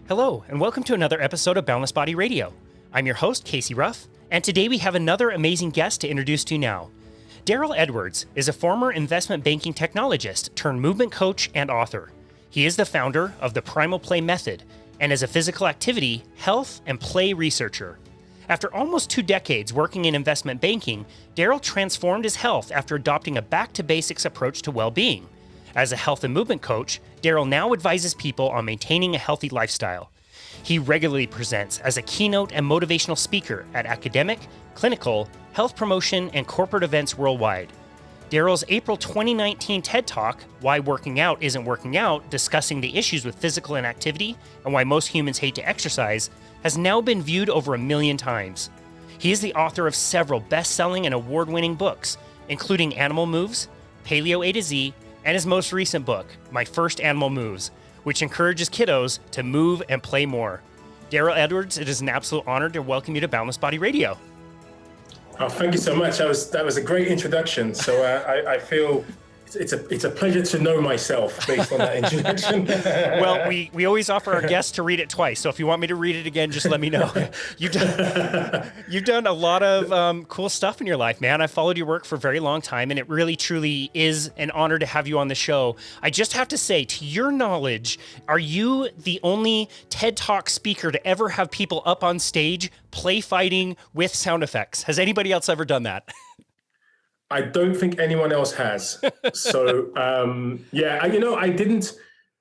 Hello, and welcome to another episode of Boundless Body Radio. I'm your host, Casey Ruff, and today we have another amazing guest to introduce to you now. Darryl Edwards is a former investment banking technologist turned movement coach and author. He is the founder of the Primal Play Method and is a physical activity, health, and play researcher. After almost 2 decades working in investment banking, Darryl transformed his health after adopting a back-to-basics approach to well-being. As a health and movement coach, Darryl now advises people on maintaining a healthy lifestyle. He regularly presents as a keynote and motivational speaker at academic, clinical, health promotion, and corporate events worldwide. Darryl's April 2019 TED Talk, Why Working Out Isn't Working Out, discussing the issues with physical inactivity and why most humans hate to exercise, has now been viewed over 1 million times. He is the author of several best-selling and award-winning books, including Animal Moves, Paleo A to Z, and his most recent book, My First Animal Moves, which encourages kiddos to move and play more. Darryl Edwards, it is an absolute honor to welcome you to Boundless Body Radio. Oh, thank you so much. That was a great introduction. So I feel it's a pleasure to know myself based on that introduction. Well, we always offer our guests to read it twice. So if you want me to read it again, just let me know. You've done a lot of cool stuff in your life, man. I've followed your work for a very long time, and it really, truly is an honor to have you on the show. I just have to say, to your knowledge, are you the only TED Talk speaker to ever have people up on stage play fighting with sound effects? Has anybody else ever done that? I don't think anyone else has. So, I didn't,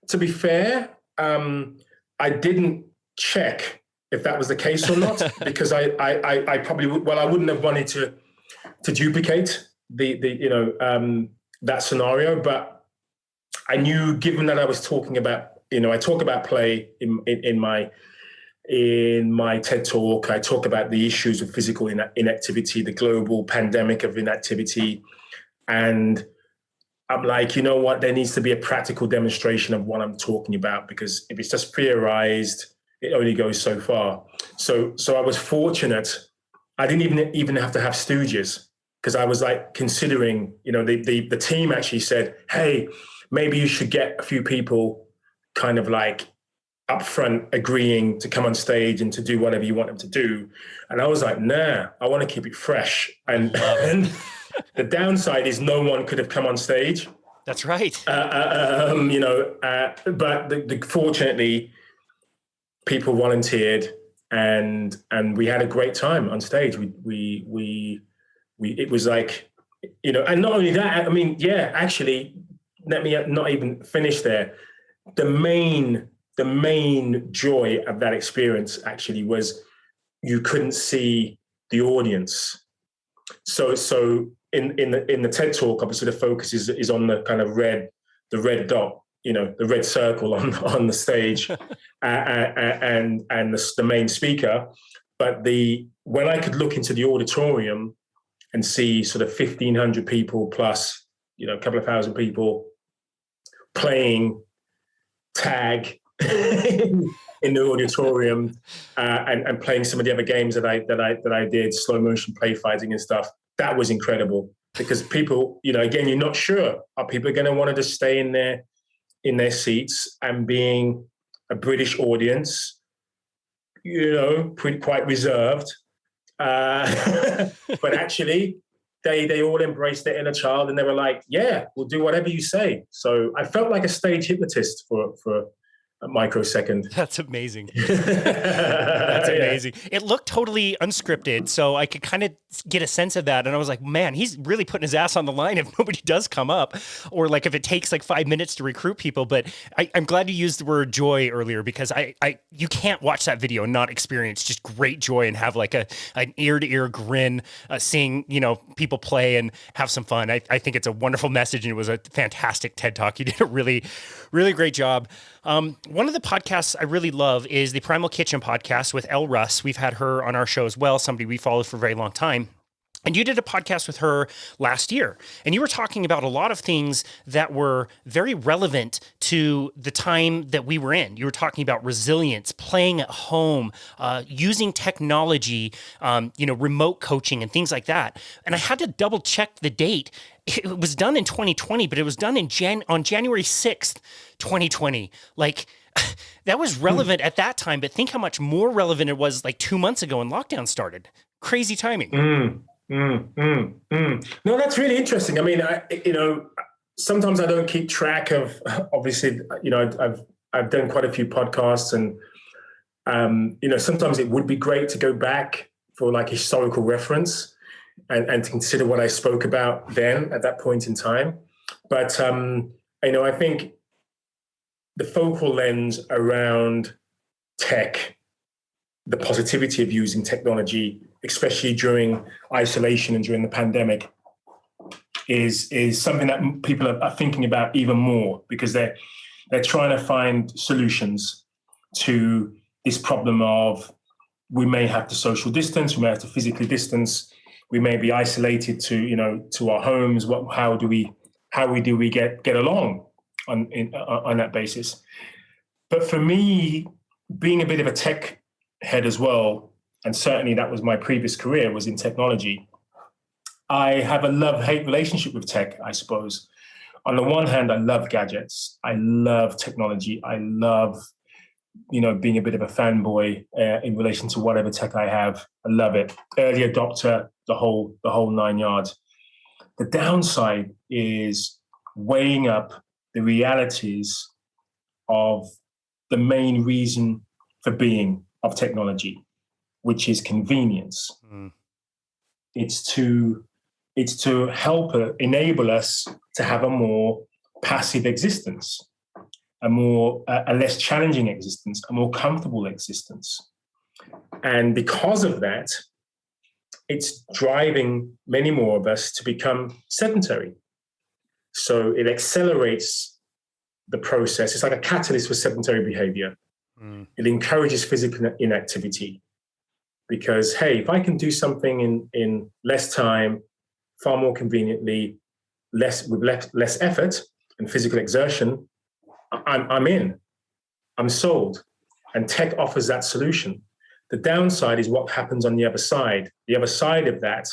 to be fair, I didn't check if that was the case or not, because I probably would, I wouldn't have wanted to duplicate that scenario, but I knew, given that I was talking about, I talk about play in my TED Talk. I talk about the issues of physical inactivity, the global pandemic of inactivity. And I'm like, you know what? There needs to be a practical demonstration of what I'm talking about, because if it's just theorized, it only goes so far. So I was fortunate. I didn't even have to have stooges, because I was like considering, the team actually said, hey, maybe you should get a few people kind of like upfront agreeing to come on stage and to do whatever you want them to do. And I was like, nah, I want to keep it fresh. And the downside is no one could have come on stage. That's right. But fortunately, people volunteered, and we had a great time on stage. We it was like, and not only that, actually, let me not even finish there. The main joy of that experience actually was you couldn't see the audience. So in the TED Talk, obviously the focus is on the kind of red dot, the red circle on the stage, and the main speaker. But when I could look into the auditorium and see sort of 1,500 people plus, a couple of thousand people playing tag in the auditorium, and playing some of the other games that I did, slow motion play fighting and stuff. That was incredible, because people, again, you're not sure, are people going to want to just stay in their seats, and being a British audience, quite reserved, but actually they all embraced their inner child, and they were like, yeah, we'll do whatever you say. So I felt like a stage hypnotist for a microsecond. That's amazing. That's amazing. Yeah. It looked totally unscripted, so I could kind of get a sense of that. And I was like, man, he's really putting his ass on the line if nobody does come up, or like if it takes like 5 minutes to recruit people. But I'm glad you used the word joy earlier, because you can't watch that video and not experience just great joy and have like an ear-to-ear grin, seeing, people play and have some fun. I think it's a wonderful message, and it was a fantastic TED Talk. You did a really, really great job. One of the podcasts I really love is the Primal Kitchen podcast with Elle Russ. We've had her on our show as well, somebody we followed for a very long time. And you did a podcast with her last year, and you were talking about a lot of things that were very relevant to the time that we were in. You were talking about resilience, playing at home, using technology, remote coaching and things like that. And I had to double check the date. It was done in 2020, but it was done on January 6th, 2020. Like, that was relevant at that time, but think how much more relevant it was like 2 months ago when lockdown started. Crazy timing. No, that's really interesting. I mean, sometimes I don't keep track of, obviously, I've done quite a few podcasts, and sometimes it would be great to go back for like historical reference and to consider what I spoke about then at that point in time. But I think the focal lens around tech, the positivity of using technology, especially during isolation and during the pandemic, is something that people are thinking about even more, because they're trying to find solutions to this problem of, we may have to social distance, we may have to physically distance, we may be isolated to our homes. How do we get along on that basis? But for me, being a bit of a tech head as well, and certainly that was my previous career, was in technology, I have a love-hate relationship with tech, I suppose. On the one hand, I love gadgets. I love technology. I love, being a bit of a fanboy in relation to whatever tech I have. I love it. Early adopter, the whole 9 yards. The downside is weighing up the realities of the main reason for being of technology, which is convenience. It's to enable us to have a more passive existence, a less challenging existence, a more comfortable existence. And because of that, it's driving many more of us to become sedentary. So it accelerates the process. It's like a catalyst for sedentary behavior. It encourages physical inactivity, because, hey, if I can do something in less time, far more conveniently, with less effort and physical exertion, I'm in. I'm sold. And tech offers that solution. The downside is what happens on the other side. The other side of that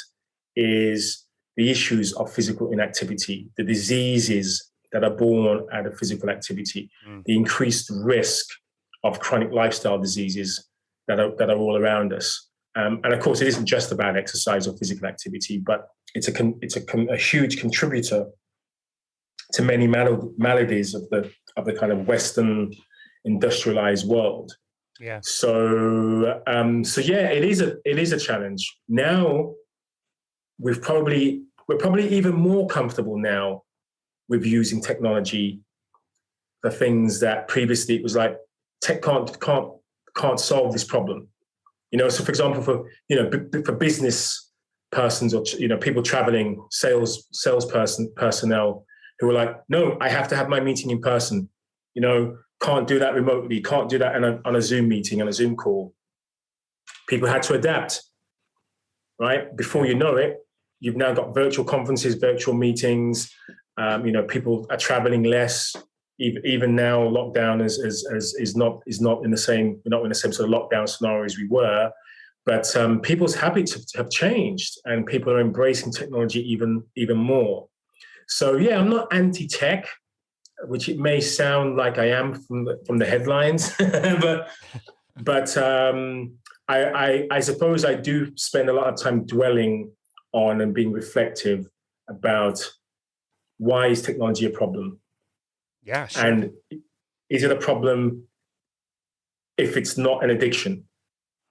is the issues of physical inactivity, the diseases that are born out of physical activity, the increased risk of chronic lifestyle diseases that are all around us. And of course, it isn't just about exercise or physical activity, but it's a huge contributor to many maladies of the kind of Western industrialized world. Yeah. So yeah, it is a challenge. Now we're probably even more comfortable now with using technology for things that previously it was like, tech can't solve this problem. So for example, for business persons, or people traveling, personnel who were like, no, I have to have my meeting in person. Can't do that remotely. Can't do that on a Zoom meeting, on a Zoom call. People had to adapt, right? Before you know it, you've now got virtual conferences, virtual meetings. People are traveling less. Even now, lockdown is not in the same. We're not in the same sort of lockdown scenario as we were, but people's habits have changed, and people are embracing technology even more. So yeah, I'm not anti-tech, which it may sound like I am from the headlines, but I suppose I do spend a lot of time dwelling on and being reflective about, why is technology a problem? Yeah, sure. And is it a problem if it's not an addiction,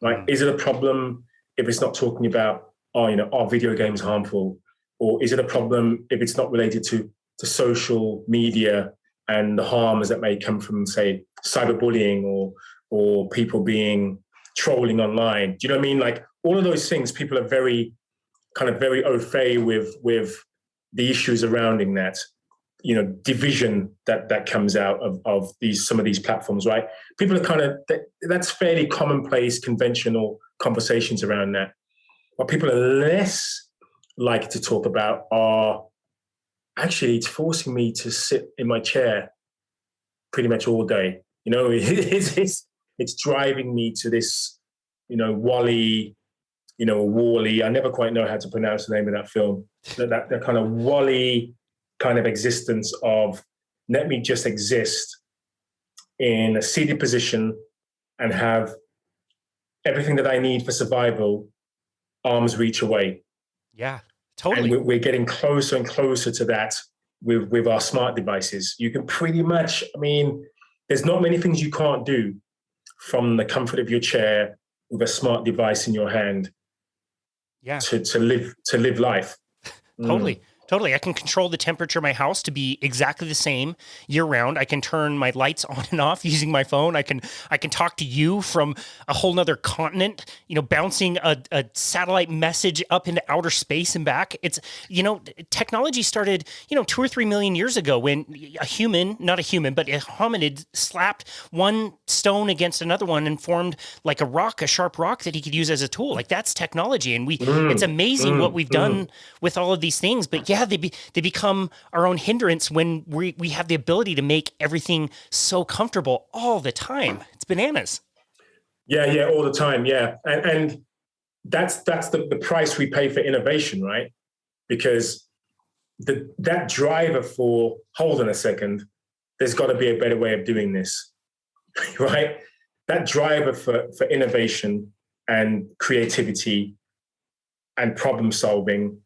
right? Is it a problem if it's not talking about, are video games harmful? Or is it a problem if it's not related to social media and the harms that may come from, say, cyberbullying or people being trolling online? Do you know what I mean? Like all of those things, people are very au fait with the issues surrounding that. Division that comes out of some of these platforms, right? People are that's fairly commonplace, conventional conversations around that. What people are less like to talk about are, actually, it's forcing me to sit in my chair pretty much all day. It's driving me to this, Wally, Wall-E. I never quite know how to pronounce the name of that film. That kind of Wall-E kind of existence of, let me just exist in a seated position and have everything that I need for survival arm's reach away. Yeah, totally. And we're getting closer and closer to that with our smart devices. You can pretty much, I mean, there's not many things you can't do from the comfort of your chair with a smart device in your hand. Yeah. To live life. Totally. Totally. I can control the temperature of my house to be exactly the same year round. I can turn my lights on and off using my phone. I can talk to you from a whole nother continent, bouncing a satellite message up into outer space and back. It's, technology started, 2 or 3 million years ago when not a human, but a hominid slapped one stone against another one and formed like a sharp rock that he could use as a tool. Like that's technology. And it's amazing what we've done with all of these things. But yeah, they become our own hindrance when we have the ability to make everything so comfortable all the time. It's bananas. Yeah, all the time. Yeah, and that's the price we pay for innovation, right? Because that driver for hold on a second, there's got to be a better way of doing this, right? That driver for innovation and creativity and problem solving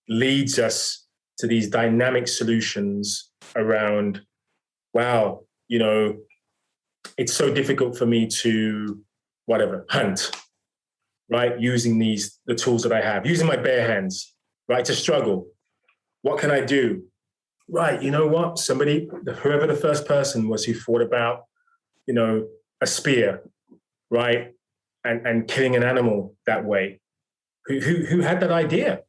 leads us to these dynamic solutions around, wow, it's so difficult for me to hunt, right? Using the tools that I have, using my bare hands, right? To struggle. What can I do? Right, you know what? Whoever the first person was who thought about, a spear, right? And killing an animal that way. Who had that idea?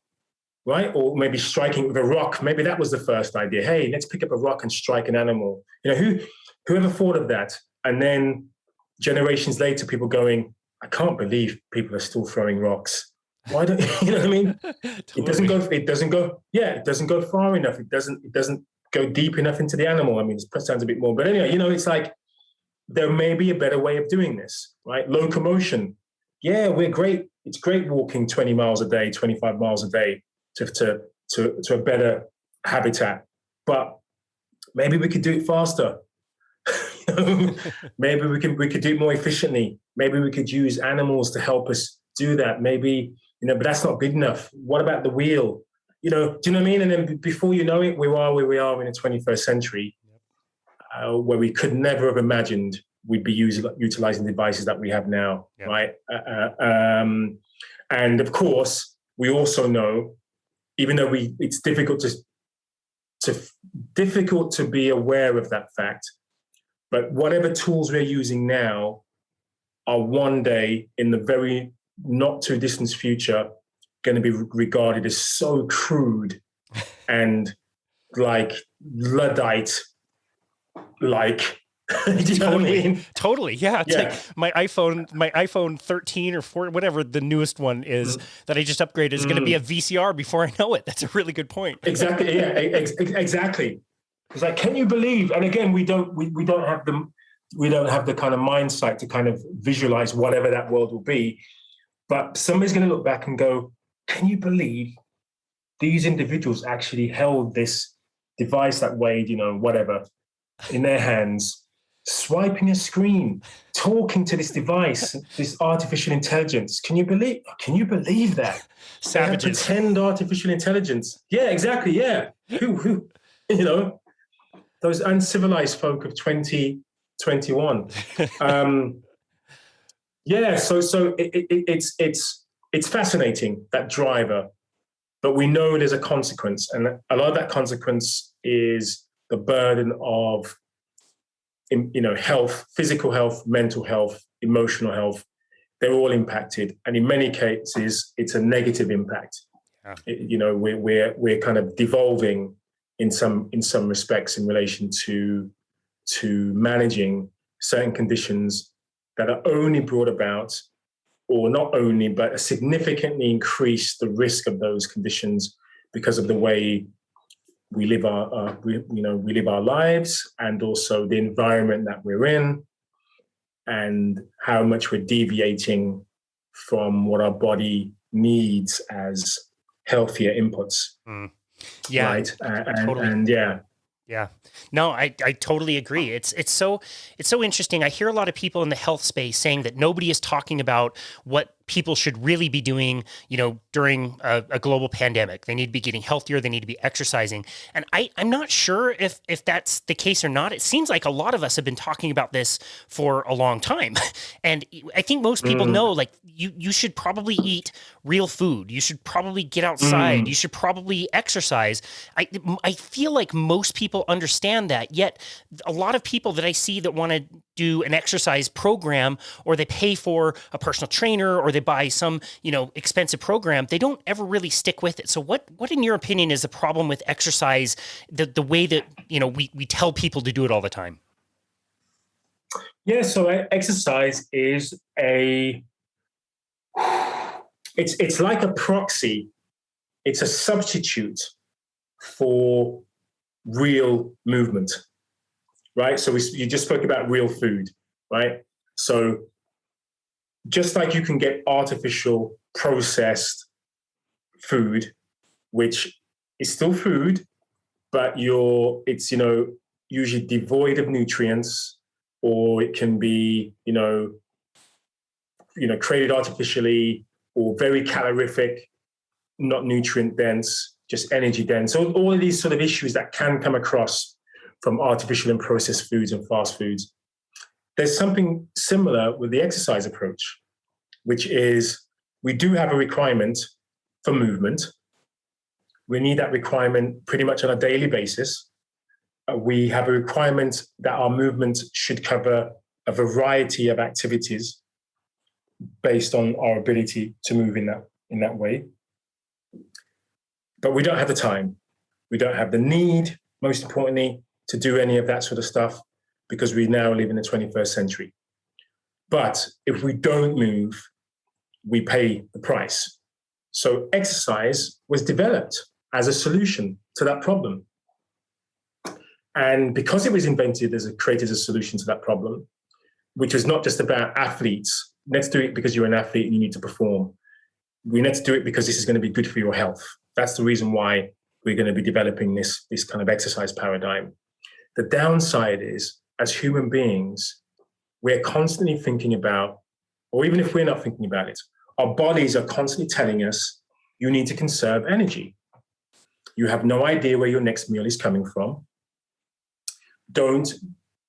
Right? Or maybe striking with a rock. Maybe that was the first idea. Hey, let's pick up a rock and strike an animal. Whoever thought of that? And then generations later, people going, I can't believe people are still throwing rocks. Why don't you know what I mean? Totally. It doesn't go far enough. It doesn't go deep enough into the animal. I mean, it sounds a bit more, but anyway, it's like there may be a better way of doing this, right? Locomotion. Yeah, we're great. It's great walking 20 miles a day, 25 miles a day to a better habitat. But maybe we could do it faster. Maybe we could do it more efficiently. Maybe we could use animals to help us do that. Maybe, but that's not good enough. What about the wheel? Do you know what I mean? And then before you know it, we are where we are in the 21st century, where we could never have imagined we'd be utilizing devices that we have now, right? And of course, we also know, even though it's difficult to be aware of that fact, but whatever tools we're using now are one day in the very not too distant future going to be regarded as so crude and like Luddite, like. Do you know what I mean? Totally. Yeah. It's like my iPhone 13 or 4, whatever the newest one is that I just upgraded is going to be a VCR before I know it. That's a really good point. Exactly. Yeah, exactly. It's like, can you believe? And again, we don't have the kind of mindset to kind of visualize whatever that world will be. But somebody's going to look back and go, can you believe these individuals actually held this device that weighed, whatever, in their hands, swiping a screen, talking to this device, this artificial intelligence. Can you believe that? Savages. Pretend artificial intelligence. Yeah, exactly. Yeah. Who, those uncivilized folk of 2021. So it's fascinating, that driver, but we know there's a consequence, and a lot of that consequence is the burden of health, physical health, mental health, emotional health. They're all impacted, and in many cases, it's a negative impact. Yeah. We're kind of devolving in some respects in relation to managing certain conditions that are only brought about, or not only, but significantly increase the risk of those conditions because of the way we live our lives, and also the environment that we're in, and how much we're deviating from what our body needs as healthier inputs. Yeah, right. totally. And yeah. Yeah. No, I totally agree. It's so interesting. I hear a lot of people in the health space saying that nobody is talking about what people should really be doing, during a global pandemic. They need to be getting healthier, they need to be exercising. And I'm not sure if that's the case or not. It seems like a lot of us have been talking about this for a long time. And I think most people know, like, you should probably eat real food. You should probably get outside. You should probably exercise. I feel like most people understand that, yet a lot of people that I see that want to do an exercise program, or they pay for a personal trainer, or they buy some, expensive program, they don't ever really stick with it. So what in your opinion is the problem with exercise, the way that, we tell people to do it all the time? Yeah, so exercise is it's like a proxy. It's a substitute for real movement, right? So you just spoke about real food, right? So just like you can get artificial processed food, which is still food, but it's usually devoid of nutrients, or it can be created artificially, or very calorific, not nutrient dense, just energy dense. So all of these sort of issues that can come across from artificial and processed foods and fast foods. There's something similar with the exercise approach, which is we do have a requirement for movement. We need that requirement pretty much on a daily basis. We have a requirement that our movement should cover a variety of activities based on our ability to move in that way. But we don't have the time. We don't have the need, most importantly, to do any of that sort of stuff, because we now live in the 21st century. But if we don't move, we pay the price. So exercise was developed as a solution to that problem. And because it was invented created as a solution to that problem, which is not just about athletes, let's do it because you're an athlete and you need to perform. We need to do it because this is going to be good for your health. That's the reason why we're going to be developing this kind of exercise paradigm. The downside is, as human beings, we're constantly thinking about, or even if we're not thinking about it, our bodies are constantly telling us, you need to conserve energy. You have no idea where your next meal is coming from. Don't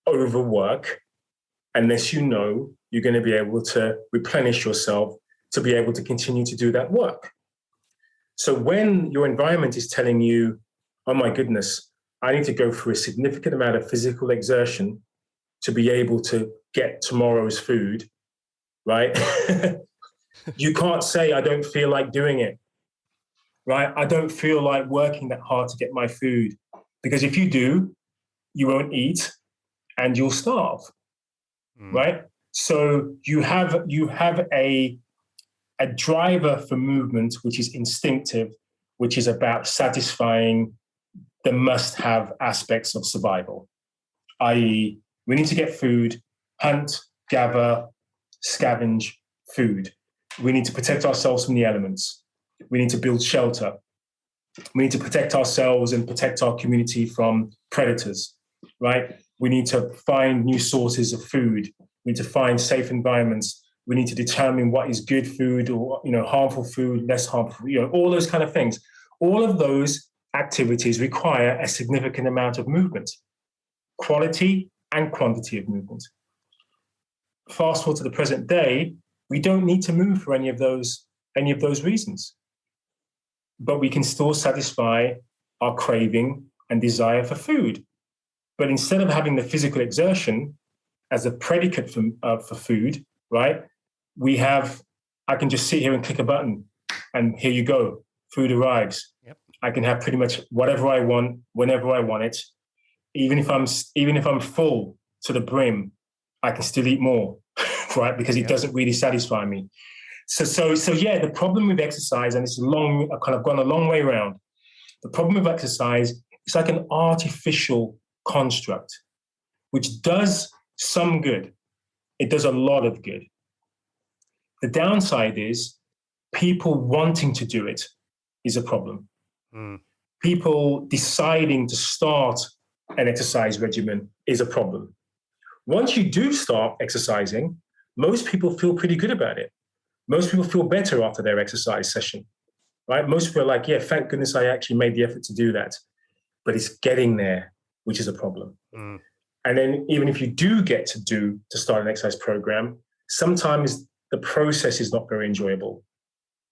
overwork unless you know you're going to be able to replenish yourself to be able to continue to do that work. So when your environment is telling you, oh my goodness, I need to go through a significant amount of physical exertion to be able to get tomorrow's food, right? You can't say, I don't feel like doing it, right? I don't feel like working that hard to get my food. Because if you do, you won't eat and you'll starve, right? So you have a driver for movement, which is instinctive, which is about satisfying the must-have aspects of survival, i.e., we need to get food, hunt, gather, scavenge food. We need to protect ourselves from the elements. We need to build shelter. We need to protect ourselves and protect our community from predators, right? We need to find new sources of food. We need to find safe environments. We need to determine what is good food or harmful food, less harmful, all those kind of things. All of those activities require a significant amount of movement, quality and quantity of movement. Fast forward to the present day, we don't need to move for any of those reasons. But we can still satisfy our craving and desire for food. But instead of having the physical exertion as a predicate for food, right? I can just sit here and click a button and here you go, food arrives. Yep. I can have pretty much whatever I want, whenever I want it. Even if I'm full to the brim, I can still eat more, right? Because it doesn't really satisfy me. So yeah, the problem with exercise, and I've kind of gone a long way around. The problem with exercise, it's like an artificial construct, which does some good. It does a lot of good. The downside is people wanting to do it is a problem. People deciding to start an exercise regimen is a problem. Once you do start exercising, most people feel pretty good about it. Most people feel better after their exercise session, right? Most people are like, yeah, thank goodness I actually made the effort to do that. But it's getting there, which is a problem. Mm. And then even if you do get to start an exercise program, sometimes the process is not very enjoyable.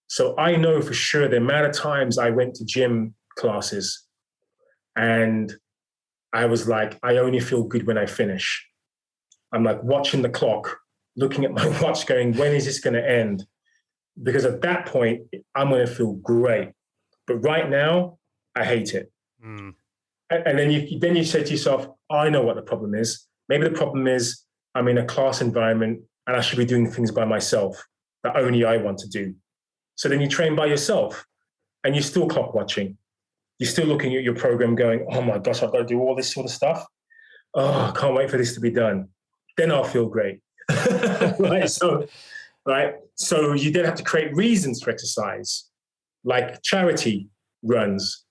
So I know for sure the amount of times I went to gym classes and I was like, I only feel good when I finish. I'm like watching the clock, looking at my watch going, when is this going to end? Because at that point, I'm going to feel great. But right now, I hate it. Mm. And then you say to yourself, I know what the problem is. Maybe the problem is I'm in a class environment and I should be doing things by myself that only I want to do. So then you train by yourself and you're still clock watching. You're still looking at your program going, oh my gosh, I've got to do all this sort of stuff. Oh, I can't wait for this to be done. Then I'll feel great. Right? So you then have to create reasons for exercise, like charity runs,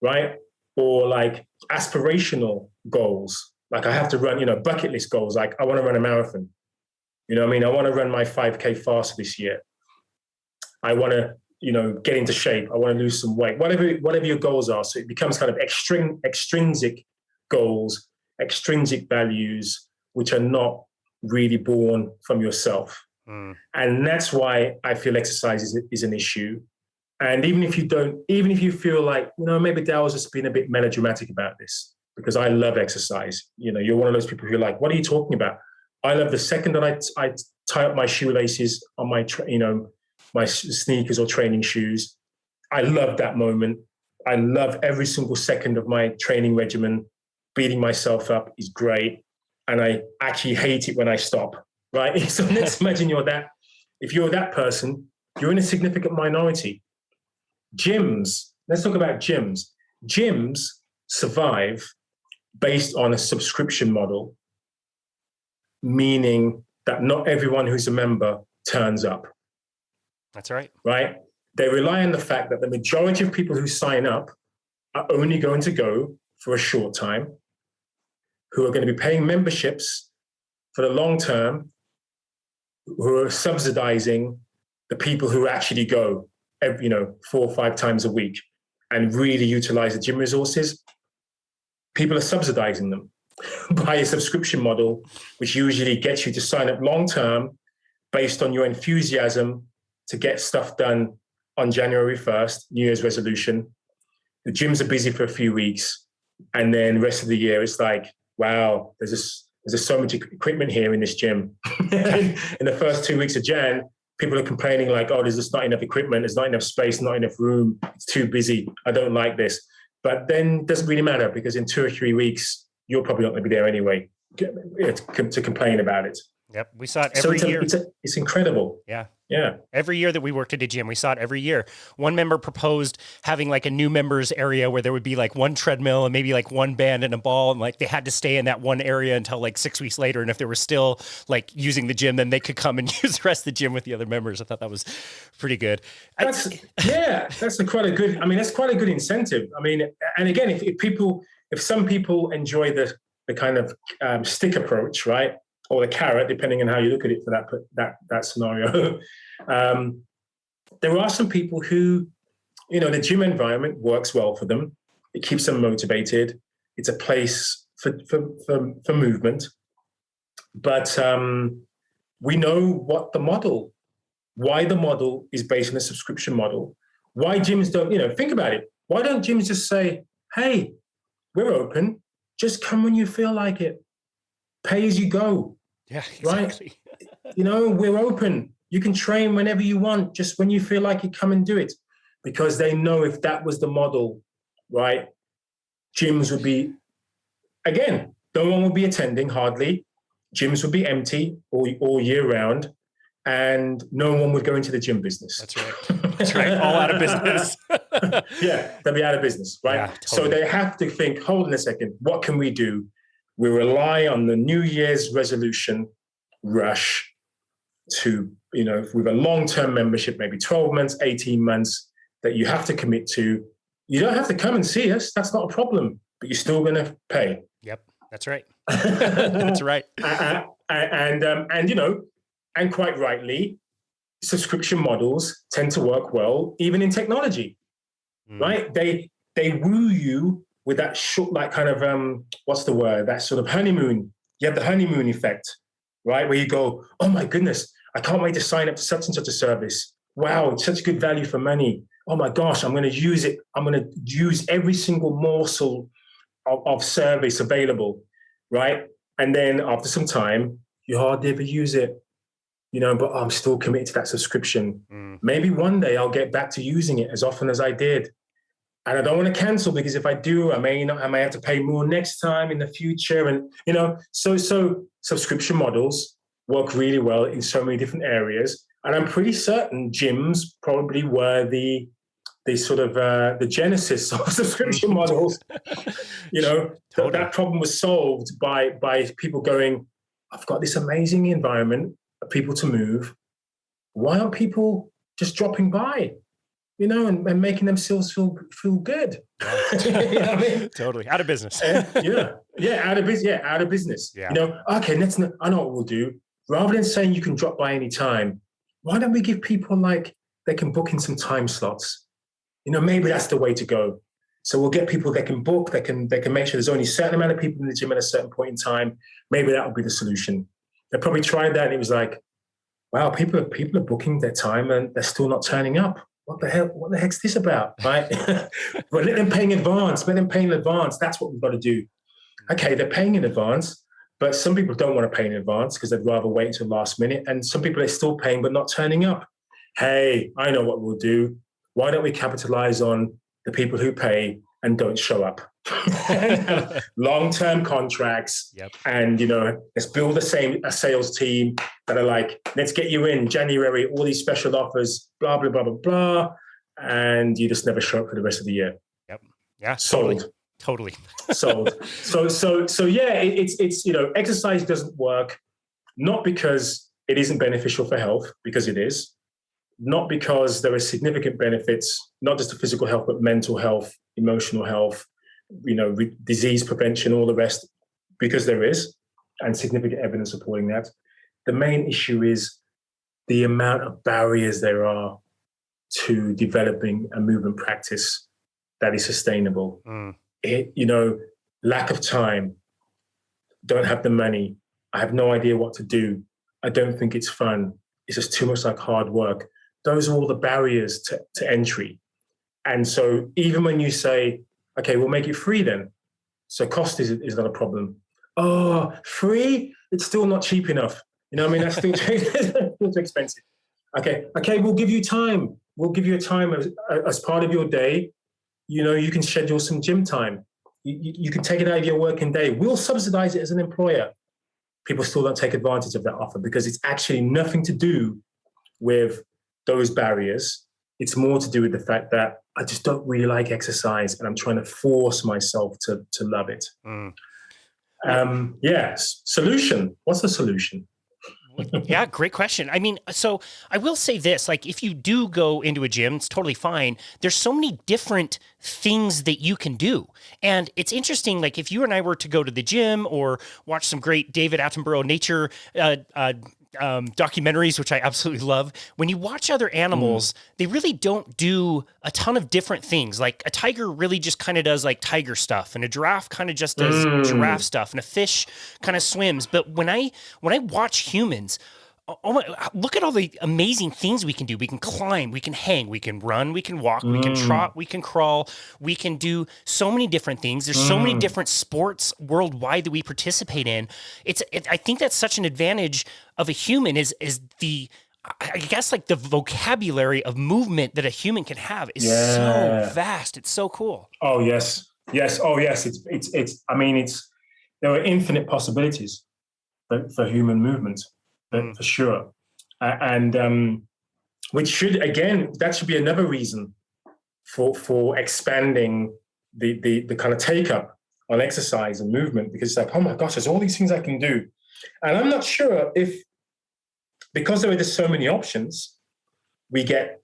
right? Or like aspirational goals. Like I have to run, bucket list goals. Like I want to run a marathon. You know what I mean? I want to run my 5K fast this year. I want to, get into shape. I want to lose some weight, whatever your goals are. So it becomes kind of extrinsic goals, extrinsic values, which are not really born from yourself. Mm. And that's why I feel exercise is an issue. And even if you feel like, maybe Darryl's just been a bit melodramatic about this, because I love exercise. You're one of those people who are like, what are you talking about? I love the second that I tie up my shoelaces on my, my sneakers or training shoes. I love that moment. I love every single second of my training regimen. Beating myself up is great. And I actually hate it when I stop, right? So let's imagine if you're that person, you're in a significant minority. Gyms, let's talk about gyms. Gyms survive based on a subscription model, meaning that not everyone who's a member turns up. That's right. Right? They rely on the fact that the majority of people who sign up are only going to go for a short time, who are going to be paying memberships for the long term, who are subsidizing the people who actually go, 4 or 5 times a week and really utilize the gym resources. People are subsidizing them by a subscription model, which usually gets you to sign up long term based on your enthusiasm to get stuff done on January 1st, New Year's resolution. The gyms are busy for a few weeks. And then the rest of the year, it's like, wow, there's so much equipment here in this gym. In the first 2 weeks of Jan, people are complaining like, oh, there's just not enough equipment. There's not enough space, not enough room. It's too busy. I don't like this. But then it doesn't really matter, because in 2 or 3 weeks, you're probably not going to be there anyway to complain about it. Yep. We saw it every year. It's incredible. Yeah. Yeah. Every year that we worked at a gym, we saw it every year. One member proposed having like a new members area where there would be like one treadmill and maybe like one band and a ball. And like they had to stay in that one area until like 6 weeks later. And if they were still like using the gym, then they could come and use the rest of the gym with the other members. I thought that was pretty good. That's quite a good incentive. I mean, and again, if some people enjoy the kind of stick approach, right? Or the carrot, depending on how you look at it for that scenario. There are some people who, the gym environment works well for them. It keeps them motivated. It's a place for movement. But we know why the model is based on a subscription model. Why gyms don't, think about it. Why don't gyms just say, hey, we're open. Just come when you feel like it. Pay as you go. Yeah, exactly. Right? We're open. You can train whenever you want. Just when you feel like it, come and do it. Because they know if that was the model, right, gyms would be, again, no one would be attending hardly. Gyms would be empty all year round. And no one would go into the gym business. That's right. That's right. All out of business. Yeah, they'll be out of business, right? Yeah, totally. So they have to think, hold on a second, what can we do? We rely on the New Year's resolution rush to, with a long-term membership, maybe 12 months, 18 months, that you have to commit to. You don't have to come and see us. That's not a problem. but you're still going to pay. Yep, that's right. That's right. And and quite rightly, subscription models tend to work well, even in technology, right? They woo you with that short, like kind of what's the word? That sort of honeymoon. You have the honeymoon effect, right? Where you go, oh my goodness, I can't wait to sign up to such and such a service. Wow, it's such good value for money. Oh my gosh, I'm going to use it. I'm going to use every single morsel of service available, right? And then after some time, you hardly ever use it, but I'm still committed to that subscription. Maybe one day I'll get back to using it as often as I did. And I don't want to cancel, because if I do, I may have to pay more next time in the future. And, so subscription models work really well in so many different areas. And I'm pretty certain gyms probably were the sort of the genesis of subscription models. Totally. That problem was solved by people going, I've got this amazing environment of people to move. Why aren't people just dropping by, and making themselves feel good? You know what I mean? Totally. Out of business. Out of business. Yeah. Okay, I know what we'll do. Rather than saying you can drop by any time, why don't we give people they can book in some time slots? Maybe that's the way to go. So we'll get people that can book, they can make sure there's only a certain amount of people in the gym at a certain point in time. Maybe that would be the solution. They probably tried that and it was like, wow, people are booking their time and they're still not turning up. What the heck's this about, right? But let them pay in advance. That's what we've got to do. Okay, they're paying in advance, but some people don't want to pay in advance because they'd rather wait until last minute. And some people are still paying but not turning up. Hey, I know what we'll do. Why don't we capitalize on the people who pay and don't show up? Long-term contracts. Yep. And, let's build a sales team that are like, let's get you in January, all these special offers, blah, blah, blah, blah, blah. And you just never show up for the rest of the year. Yep. Yeah. Sold. Totally. Sold. So yeah, it's, exercise doesn't work, not because it isn't beneficial for health, because it is. Not because there are significant benefits, not just to physical health, but mental health, emotional health, disease prevention, all the rest, because there is, and significant evidence supporting that. The main issue is the amount of barriers there are to developing a movement practice that is sustainable. Lack of time, don't have the money, I have no idea what to do, I don't think it's fun, it's just too much like hard work. Those are all the barriers to entry. And so even when you say, okay, we'll make it free then. So cost is not a problem. Oh, free? It's still not cheap enough. That's still too expensive. Okay, we'll give you time. We'll give you a time as part of your day. You can schedule some gym time. You can take it out of your working day. We'll subsidize it as an employer. People still don't take advantage of that offer because it's actually nothing to do with those barriers. It's more to do with the fact that I just don't really like exercise and I'm trying to force myself to love it. Solution. What's the solution? Yeah, great question. I mean, so I will say this, if you do go into a gym, it's totally fine. There's so many different things that you can do. And it's interesting, if you and I were to go to the gym or watch some great David Attenborough nature documentaries, which I absolutely love. When you watch other animals, they really don't do a ton of different things. Like a tiger really just kind of does tiger stuff, and a giraffe kind of just does giraffe stuff, and a fish kind of swims. But when I watch humans, look at all the amazing things we can do. We can climb, we can hang, we can run, we can walk, we can trot, we can crawl, we can do so many different things. There's so many different sports worldwide that we participate in. I think that's such an advantage of a human is the, I guess the vocabulary of movement that a human can have is so vast. It's so cool. Oh yes. Oh yes. It's there are infinite possibilities for human movement. For sure. And which that should be another reason for expanding the kind of take up on exercise and movement, because it's oh my gosh, there's all these things I can do. And I'm not sure if, because there are just so many options, we get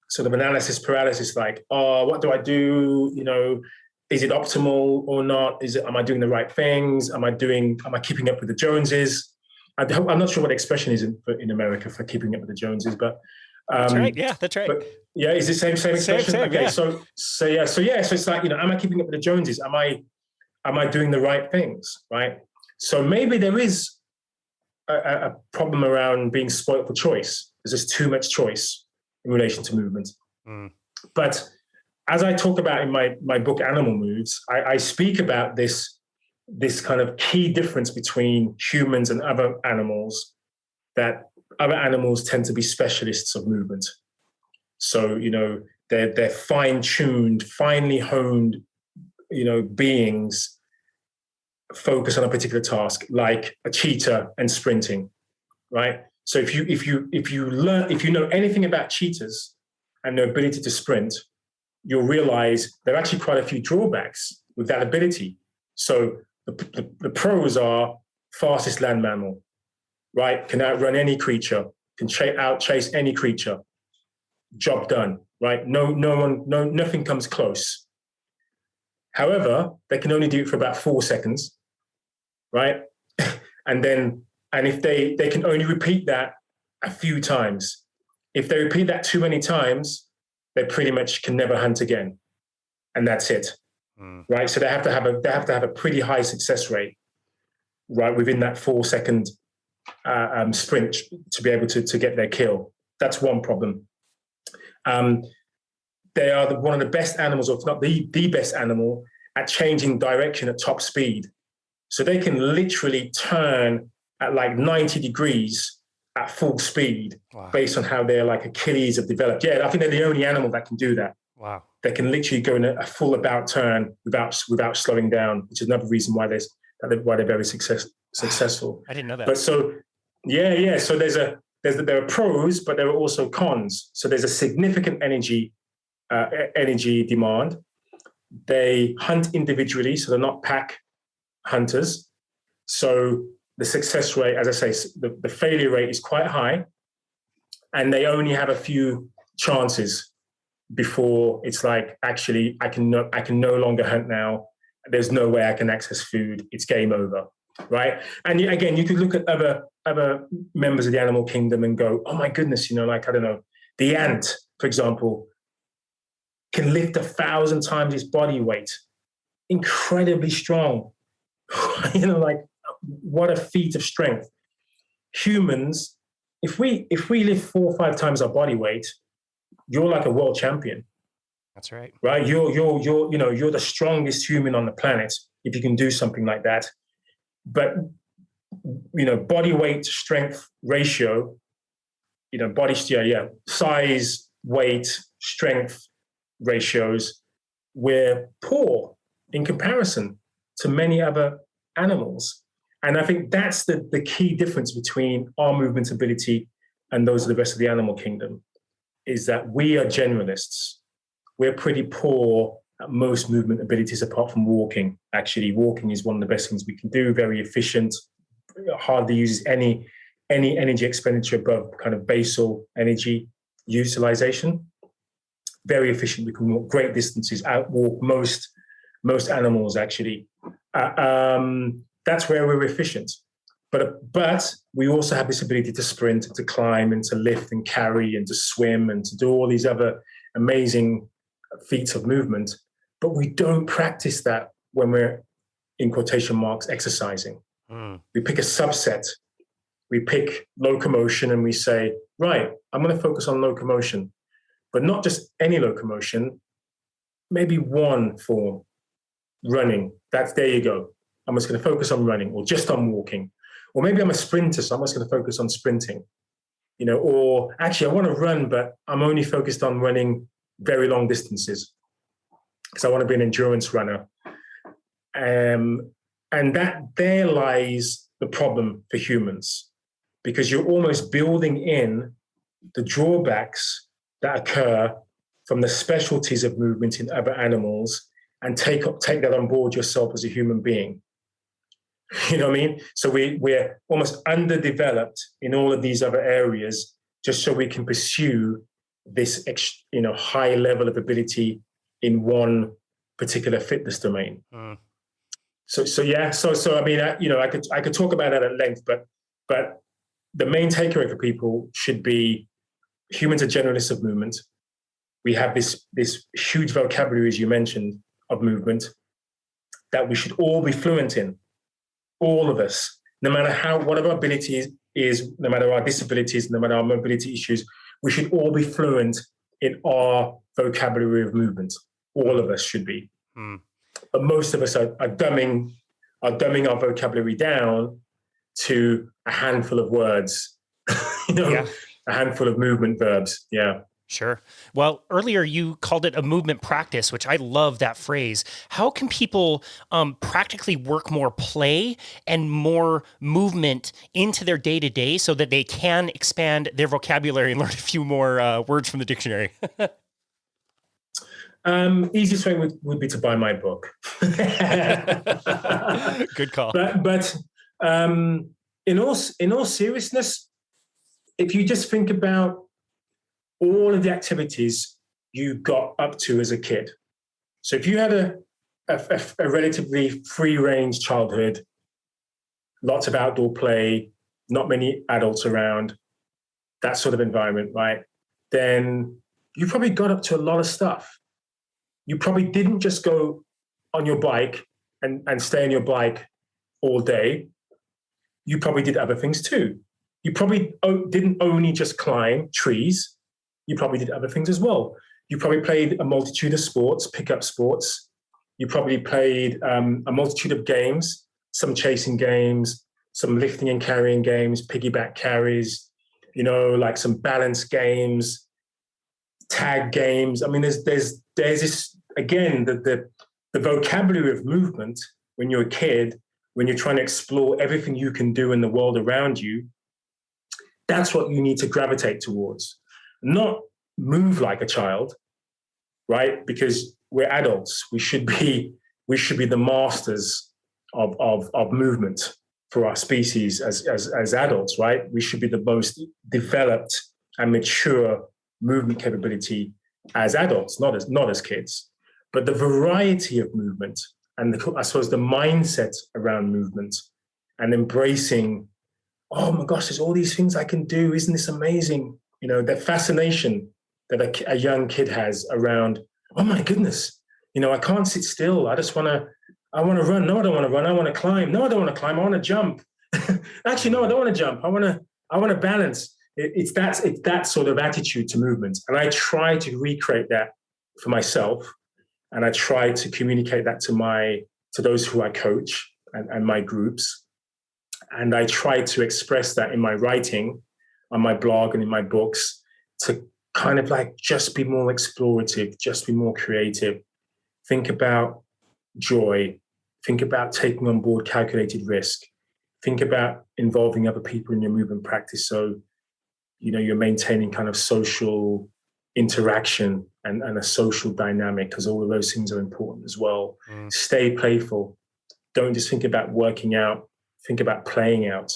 sort of analysis paralysis, oh, what do I do? is it optimal or not? Am I doing the right things? Am I keeping up with the Joneses? I'm not sure what the expression is in America for keeping up with the Joneses, but that's right. Yeah, that's right. But yeah, is it same expression? Same, okay, yeah. so it's like, am I keeping up with the Joneses? Am I doing the right things? Right. So maybe there is a problem around being spoiled for choice. There's just too much choice in relation to movement. But as I talk about in my book, Animal Moves, I speak about this kind of key difference between humans and other animals, that other animals tend to be specialists of movement. So, they're fine-tuned, finely honed, beings focus on a particular task, like a cheetah and sprinting, right? So if you know anything about cheetahs and their ability to sprint, you'll realize there are actually quite a few drawbacks with that ability. So the pros are fastest land mammal, right? Can outrun any creature, can chase any creature. Job done, right? Nothing comes close. However, they can only do it for about 4 seconds, right? and if they can only repeat that a few times. If they repeat that too many times, they pretty much can never hunt again, and that's it, right? So they have to have a pretty high success rate, right, within that 4 second sprint to be able to get their kill. That's one problem. They are one of the best animals, or if not the best animal, at changing direction at top speed. So they can literally turn at like 90 degrees at full speed. Wow. Based on how their like Achilles have developed. Yeah, I think they're the only animal that can do that. Wow. They can literally go in a full about turn without slowing down, which is another reason why they're very successful. I didn't know that. But so, yeah. So there are pros, but there are also cons. So there's a significant energy demand. They hunt individually, so they're not pack hunters. So the success rate, as I say, the failure rate is quite high, and they only have a few chances before it's like, actually, I can no longer hunt now. There's no way I can access food. It's game over, right? And again, you could look at other members of the animal kingdom and go, oh my goodness, like, I don't know, the ant, for example, can lift 1,000 times its body weight. Incredibly strong. Like, what a feat of strength. Humans, if we lift 4 or 5 times our body weight, you're like a world champion. That's right. Right? You're the strongest human on the planet if you can do something like that. But body weight strength ratio, size, weight, strength ratios, we're poor in comparison to many other animals. And I think that's the key difference between our movement ability and those of the rest of the animal kingdom, is that we are generalists. We're pretty poor at most movement abilities apart from walking. Actually, walking is one of the best things we can do, very efficient, hardly uses any energy expenditure above kind of basal energy utilization. Very efficient. We can walk great distances, outwalk most animals, actually. That's where we're efficient. But we also have this ability to sprint, and to climb, and to lift and carry, and to swim, and to do all these other amazing feats of movement. But we don't practice that when we're, in quotation marks, exercising. We pick a subset. We pick locomotion, and we say, right, I'm going to focus on locomotion. But not just any locomotion, maybe one form, running. There you go. I'm just going to focus on running, or just on walking. Or maybe I'm a sprinter, so I'm just going to focus on sprinting. Or actually I want to run, but I'm only focused on running very long distances because I want to be an endurance runner. And there lies the problem for humans, because you're almost building in the drawbacks that occur from the specialties of movement in other animals, and take that on board yourself as a human being. You know what I mean? So we're almost underdeveloped in all of these other areas, just so we can pursue this high level of ability in one particular fitness domain. So I mean, I could talk about that at length, but the main takeaway for people should be humans are generalists of movement. We have this huge vocabulary, as you mentioned, of movement that we should all be fluent in, all of us, no matter what our ability is, no matter our disabilities, no matter our mobility issues, we should all be fluent in our vocabulary of movement. All of us should be. But most of us are dumbing our vocabulary down to a handful of words, a handful of movement verbs. Yeah. Sure. Well, earlier you called it a movement practice, which I love that phrase. How can people practically work more play and more movement into their day-to-day so that they can expand their vocabulary and learn a few more words from the dictionary? Easiest way would be to buy my book. Good call. But in all seriousness, if you just think about all of the activities you got up to as a kid. So if you had a relatively free-range childhood, lots of outdoor play, not many adults around, that sort of environment, right? Then you probably got up to a lot of stuff. You probably didn't just go on your bike and stay on your bike all day. You probably did other things too. You probably didn't only just climb trees. You probably did other things as well. You probably played a multitude of sports, pickup sports. You probably played a multitude of games, some chasing games, some lifting and carrying games, piggyback carries, like some balance games, tag games. I mean, there's this, again, the vocabulary of movement when you're a kid, when you're trying to explore everything you can do in the world around you. That's what you need to gravitate towards. Not move like a child, right? Because we're adults. We should be the masters of movement for our species as adults, right? We should be the most developed and mature movement capability as adults, not as kids. But the variety of movement and I suppose the mindset around movement and embracing, oh my gosh, there's all these things I can do. Isn't this amazing? That fascination that a young kid has around, oh my goodness, I can't sit still. I want to run. No, I don't want to run. I want to climb. No, I don't want to climb. I want to jump. Actually, no, I don't want to jump. I want to balance. It's that sort of attitude to movement. And I try to recreate that for myself. And I try to communicate that to those who I coach and my groups. And I try to express that in my writing, on my blog and in my books, to kind of like just be more explorative, just be more creative. Think about joy. Think about taking on board calculated risk. Think about involving other people in your movement practice. So, you're maintaining kind of social interaction and a social dynamic, because all of those things are important as well. Stay playful. Don't just think about working out. Think about playing out.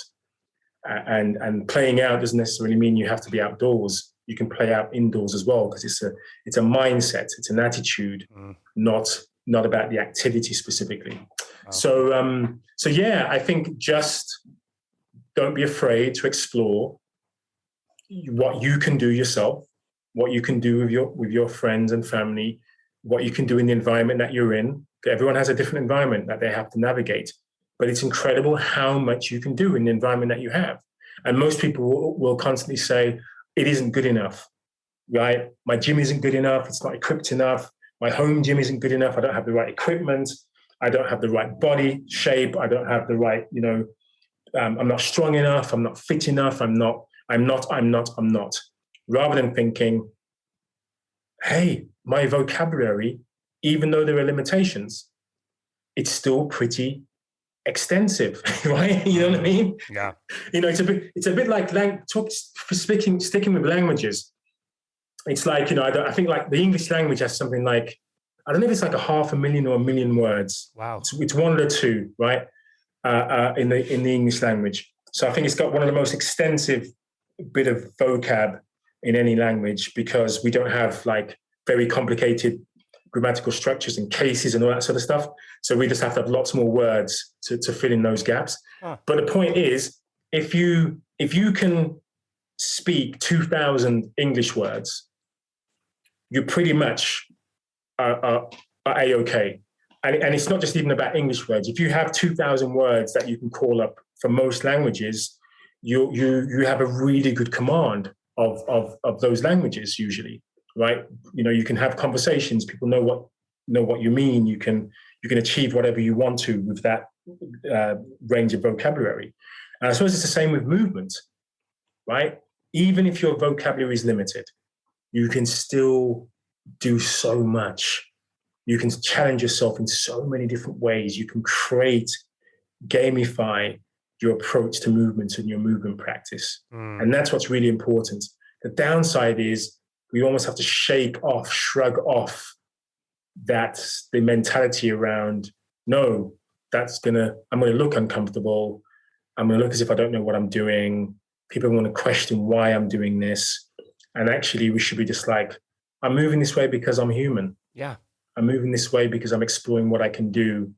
And playing out doesn't necessarily mean you have to be outdoors. You can play out indoors as well, because it's a mindset, it's an attitude, not about the activity specifically. Wow. So yeah, I think just don't be afraid to explore what you can do yourself, what you can do with your friends and family, what you can do in the environment that you're in. Everyone has a different environment that they have to navigate. But it's incredible how much you can do in the environment that you have. And most people will constantly say, it isn't good enough, right? My gym isn't good enough. It's not equipped enough. My home gym isn't good enough. I don't have the right equipment. I don't have the right body shape. I don't have the right, I'm not strong enough. I'm not fit enough. I'm not. Rather than thinking, hey, my vocabulary, even though there are limitations, it's still pretty extensive, right? You know what I mean? Yeah. It's a bit like sticking with languages. It's like, I think like the English language has something like, I don't know if it's like 500,000 or 1 million words. Wow. It's one or two, right? In the English language. So I think it's got one of the most extensive bit of vocab in any language, because we don't have like very complicated grammatical structures and cases and all that sort of stuff. So we just have to have lots more words to fill in those gaps. Huh. But the point is, if you can speak 2,000 English words, you pretty much are A-okay. And it's not just even about English words. If you have 2,000 words that you can call up from most languages, you have a really good command of those languages usually, right? You can have conversations. People know what you mean. You can achieve whatever you want to with that range of vocabulary. And I suppose it's the same with movement, right? Even if your vocabulary is limited, you can still do so much. You can challenge yourself in so many different ways. You can gamify your approach to movement and your movement practice. And that's what's really important. The downside is we almost have to shrug off the mentality around, no, I'm going to look uncomfortable. I'm going to look as if I don't know what I'm doing. People want to question why I'm doing this. And actually we should be just like, I'm moving this way because I'm human. Yeah. I'm moving this way because I'm exploring what I can do.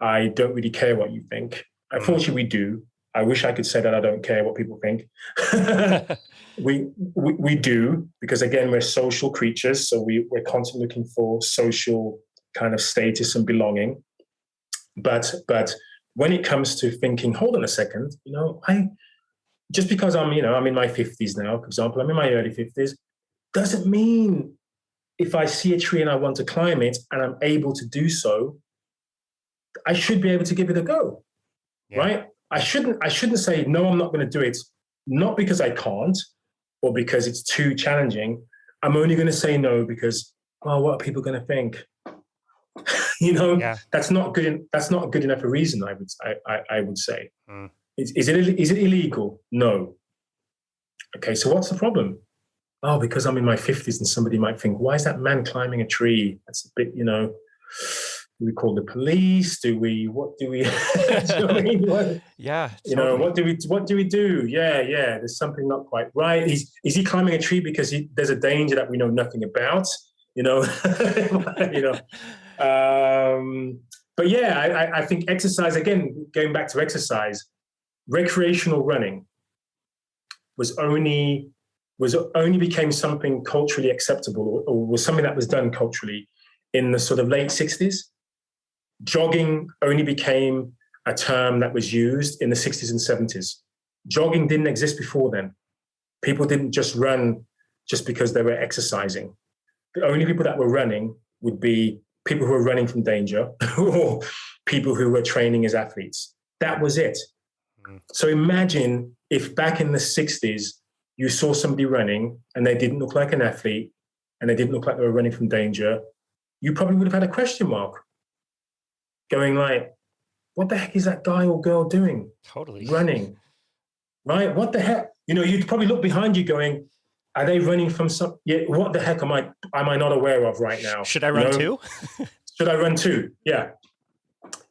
I don't really care what you think. Unfortunately, we do. I wish I could say that I don't care what people think. we do, because again, we're social creatures. So we're constantly looking for social kind of status and belonging. But when it comes to thinking, hold on a second, just because I'm in my 50s now, for example, I'm in my early 50s, doesn't mean if I see a tree and I want to climb it and I'm able to do so, I should be able to give it a go, right? I shouldn't say, no, I'm not going to do it, not because I can't or because it's too challenging. I'm only going to say no because, what are people going to think? That's not good. That's not good enough a reason, I would say. Is it illegal? No. Okay, so what's the problem? Oh, because I'm in my 50s and somebody might think, why is that man climbing a tree? That's a bit, do we call the police? What do we, yeah, totally. what do we do? Yeah. There's something not quite right. Is he climbing a tree because there's a danger that we know nothing about? But yeah, I think exercise, again, going back to exercise, recreational running only became something culturally acceptable or was something that was done culturally in the sort of late 60s. Jogging only became a term that was used in the 60s and 70s. Jogging didn't exist before then. People didn't just run just because they were exercising. The only people that were running would be people who were running from danger or people who were training as athletes. That was it. So imagine if back in the 60s, you saw somebody running and they didn't look like an athlete and they didn't look like they were running from danger, you probably would have had a question mark going like, what the heck is that guy or girl doing? Totally. Running, right? What the heck? You'd probably look behind you going, are they running from some, what the heck am I not aware of right now? Should I run too? Should I run too? Yeah.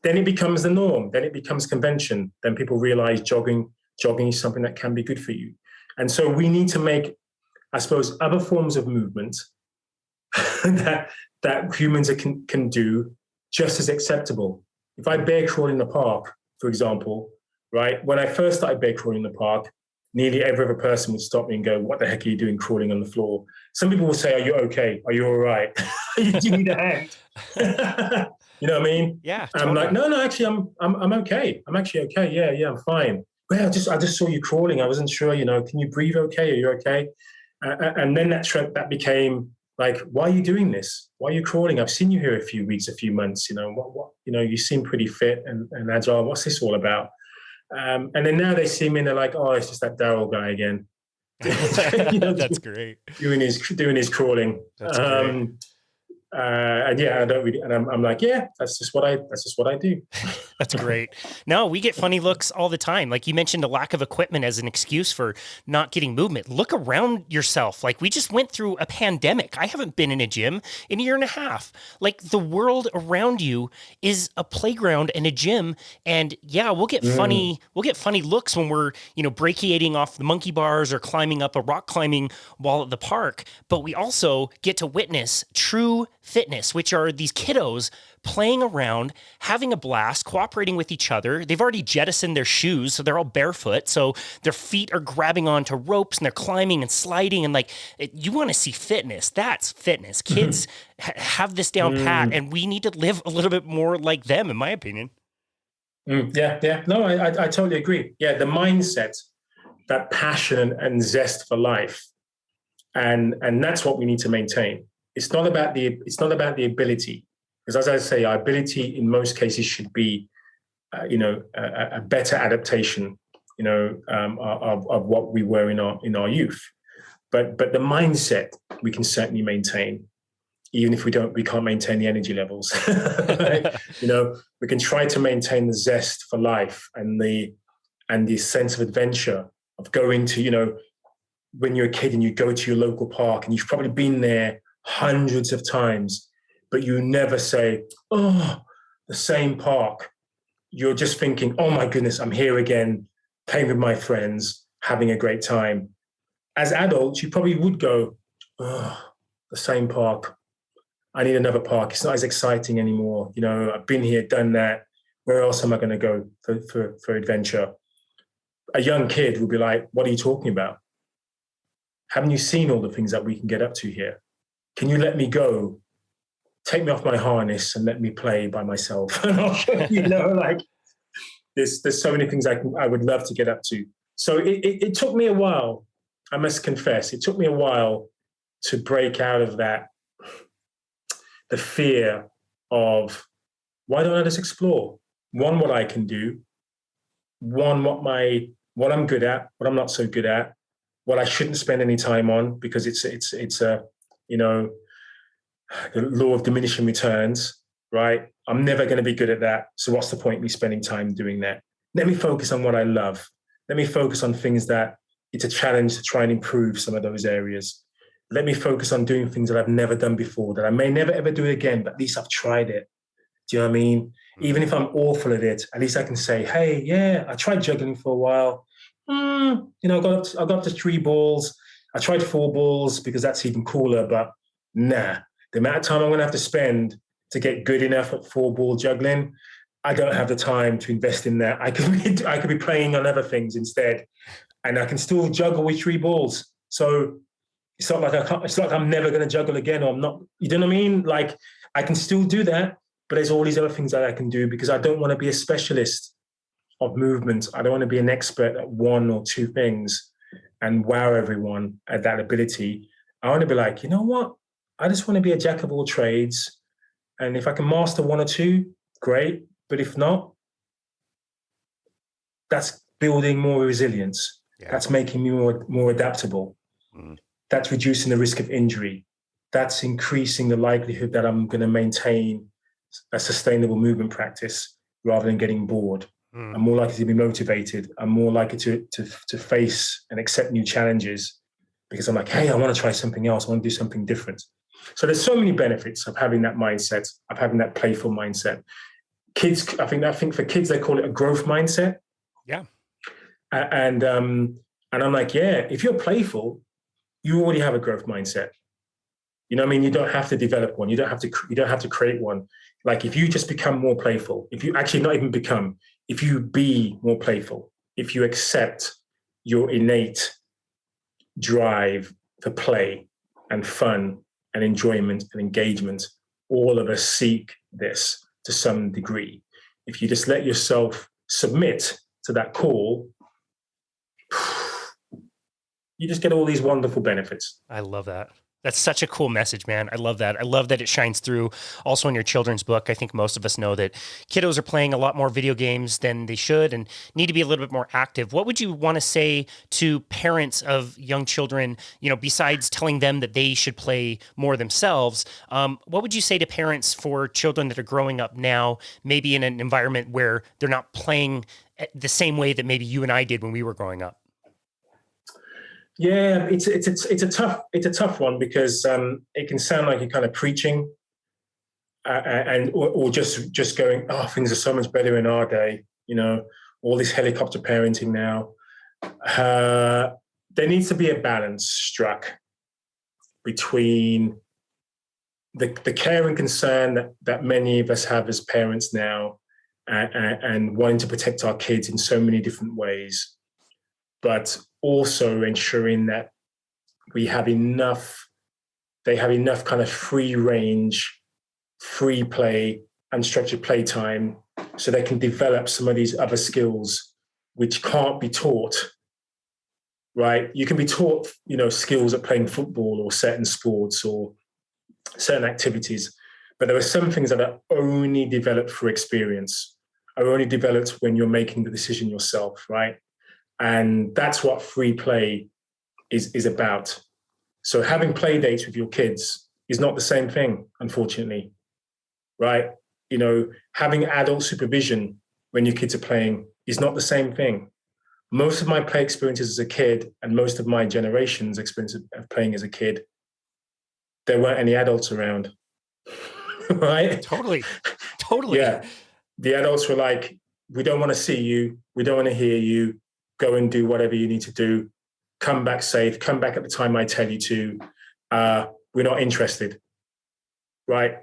Then it becomes the norm. Then it becomes convention. Then people realize jogging is something that can be good for you. And so we need to make, I suppose, other forms of movement that humans can do just as acceptable. If I bear crawl in the park, for example, right? When I first started bear crawling in the park, nearly every other person would stop me and go, what the heck are you doing crawling on the floor? Some people will say, are you okay? Are you all right? Do you need a hand? You know what I mean? Yeah. Totally. I'm like, no, actually, I'm okay. I'm actually okay. Yeah, I'm fine. Well, I just saw you crawling. I wasn't sure, can you breathe okay? Are you okay? And then that became like, why are you doing this? Why are you crawling? I've seen you here a few weeks, a few months, what you seem pretty fit and agile. What's this all about? And then now they see me and they're like, oh, it's just that Darryl guy again. That's great. Doing his crawling. That's great. And I don't really, and I'm like, yeah, that's just what I do. That's great. No, we get funny looks all the time. Like you mentioned a lack of equipment as an excuse for not getting movement. Look around yourself. Like we just went through a pandemic. I haven't been in a gym in a year and a half. Like the world around you is a playground and a gym. And yeah, we'll get funny looks when we're, brachiating off the monkey bars or climbing up a rock climbing wall at the park. But we also get to witness true fitness, which are these kiddos playing around, having a blast, cooperating with each other. They've already jettisoned their shoes, so they're all barefoot. So their feet are grabbing onto ropes and they're climbing and sliding. And you want to see fitness. That's fitness. Kids have this down pat, and we need to live a little bit more like them, in my opinion. Yeah. No, I totally agree. Yeah, the mindset, that passion and zest for life, and that's what we need to maintain. It's not about the ability, because as I say, our ability in most cases should be, a better adaptation, of what we were in our youth. But the mindset we can certainly maintain, even if we can't maintain the energy levels. Right? We can try to maintain the zest for life and the sense of adventure of going to, when you're a kid and you go to your local park and you've probably been there hundreds of times, but you never say, oh, the same park. You're just thinking, oh my goodness, I'm here again, playing with my friends, having a great time. As adults, you probably would go, oh, the same park. I need another park. It's not as exciting anymore. I've been here, done that. Where else am I going to go for adventure? A young kid will be like, what are you talking about? Haven't you seen all the things that we can get up to here? Can you let me go? Take me off my harness and let me play by myself. And I'll show you, there's so many things I would love to get up to. So it took me a while. I must confess, it took me a while to break out of that, the fear of, why don't I just explore? One, what I can do. One, what I'm good at, what I'm not so good at, what I shouldn't spend any time on, because it's a, the law of diminishing returns, right? I'm never going to be good at that. So what's the point of me spending time doing that? Let me focus on what I love. Let me focus on things that it's a challenge to try and improve some of those areas. Let me focus on doing things that I've never done before, that I may never ever do again, but at least I've tried it. Do you know what I mean? Even if I'm awful at it, at least I can say, hey, yeah, I tried juggling for a while. I got up to 3 balls. I tried 4 balls because that's even cooler, but nah. The amount of time I'm going to have to spend to get good enough at 4-ball juggling, I don't have the time to invest in that. I could be playing on other things instead, and I can still juggle with 3 balls. So it's not like I'm never going to juggle again, or I'm not. You know what I mean? Like, I can still do that, but there's all these other things that I can do, because I don't want to be a specialist of movement. I don't want to be an expert at 1 or 2 things and wow everyone at that ability. I want to be like, you know what? I just want to be a jack of all trades. And if I can master 1 or 2, great. But if not, that's building more resilience. Yeah. That's making me more adaptable. That's reducing the risk of injury. That's increasing the likelihood that I'm going to maintain a sustainable movement practice rather than getting bored. I'm more likely to be motivated. I'm more likely to face and accept new challenges, because I'm like, hey, I want to try something else. I want to do something different. So there's so many benefits of having that mindset, of having that playful mindset. Kids, I think for kids, they call it a growth mindset. Yeah. And I'm like, yeah, if you're playful, you already have a growth mindset. You know what I mean? You don't have to develop one. You don't have to create one. Like, if you just become more playful, if you actually not even become, if you be more playful, if you accept your innate drive for play and fun and enjoyment and engagement, all of us seek this to some degree. If you just let yourself submit to that call, you just get all these wonderful benefits. I love that. That's such a cool message, man. I love that. I love that it shines through also in your children's book. I think most of us know that kiddos are playing a lot more video games than they should and need to be a little bit more active. What would you want to say to parents of young children, besides telling them that they should play more themselves? What would you say to parents for children that are growing up now, maybe in an environment where they're not playing the same way that maybe you and I did when we were growing up? Yeah, it's a tough one, because it can sound like you're kind of preaching, or just going, oh, things are so much better in our day. All this helicopter parenting now. There needs to be a balance struck between the care and concern that many of us have as parents now, and wanting to protect our kids in so many different ways, but also ensuring that they have enough kind of free range, free play, unstructured playtime, so they can develop some of these other skills which can't be taught, right? You can be taught, skills at playing football or certain sports or certain activities, but there are some things that are only developed through experience, are only developed when you're making the decision yourself, right? And that's what free play is about. So having play dates with your kids is not the same thing, unfortunately, right? Having adult supervision when your kids are playing is not the same thing. Most of my play experiences as a kid, and most of my generation's experience of playing as a kid, there weren't any adults around, right? Totally. Yeah. The adults were like, we don't want to see you. We don't want to hear you. Go and do whatever you need to do. Come back safe. Come back at the time I tell you to. We're not interested, right?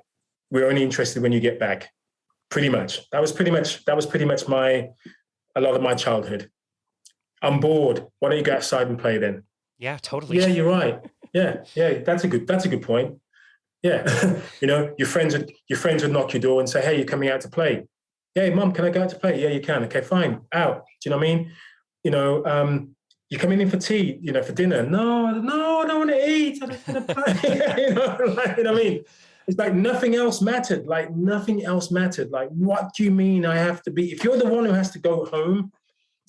We're only interested when you get back. Pretty much. That was pretty much a lot of my childhood. I'm bored. Why don't you go outside and play then? Yeah, totally. Yeah, you're right. Yeah. That's a good point. Yeah. Your friends would knock your door and say, hey, you're coming out to play. Hey, Mum, can I go out to play? Yeah, you can. Okay, fine. Out. Do you know what I mean? You're coming in for tea, for dinner. No, I don't want to eat. I just want to play. You know what I mean? It's like nothing else mattered. Like, what do you mean I have to be? If you're the one who has to go home